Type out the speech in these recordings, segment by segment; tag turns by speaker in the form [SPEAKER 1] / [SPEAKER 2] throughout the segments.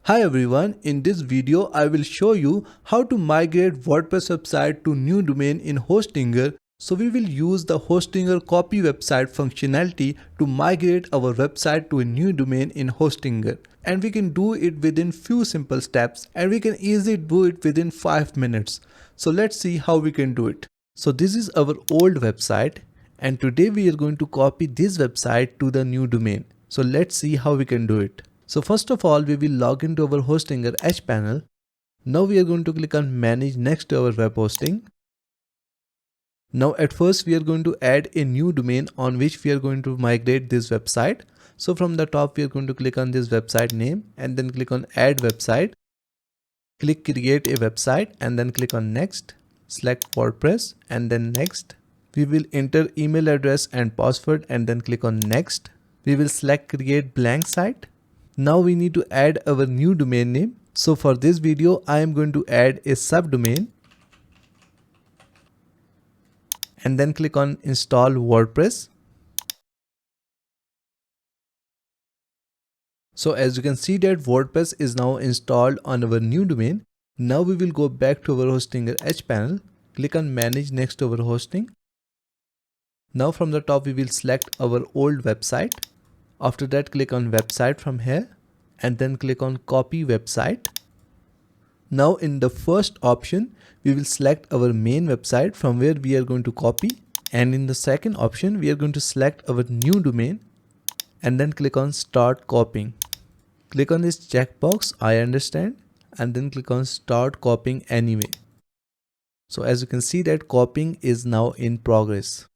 [SPEAKER 1] Hi everyone, in this video I will show you how to migrate WordPress website to new domain in Hostinger. So we will use the Hostinger copy website functionality to migrate our website to a new domain in Hostinger. And we can do it within few simple steps and we can easily do it within 5 minutes. So let's see how we can do it. So this is our old website and today we are going to copy this website to the new domain. So let's see how we can do it. So first of all, we will log into our Hostinger Hpanel. Now we are going to click on manage next to our web hosting. Now at first we are going to add a new domain on which we are going to migrate this website. So from the top we are going to click on this website name and then click on add website. Click create a website and then click on next. Select WordPress and then next. We will enter email address and password and then click on next. We will select create blank site. Now we need to add our new domain name. So for this video, I am going to add a subdomain and then click on install WordPress. So as you can see that WordPress is now installed on our new domain. Now we will go back to our Hostinger Hpanel. Click on manage next to our hosting. Now from the top, we will select our old website. After that, click on website from here and then click on copy website. Now in the first option, we will select our main website from where we are going to copy. And in the second option, we are going to select our new domain and then click on start copying. Click on this checkbox, I understand, and then click on start copying anyway. So as you can see that copying is now in progress.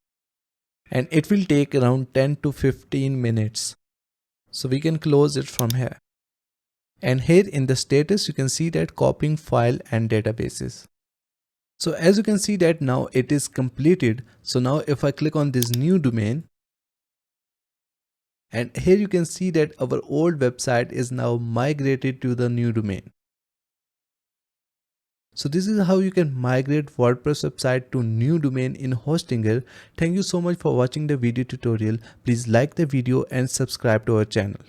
[SPEAKER 1] And it will take around 10 to 15 minutes. So we can close it from here. And here in the status, you can see that copying file and databases. So as you can see that now it is completed. So now if I click on this new domain, and here you can see that our old website is now migrated to the new domain. So this is how you can migrate WordPress website to new domain in Hostinger. Thank you so much for watching the video tutorial. Please like the video and subscribe to our channel.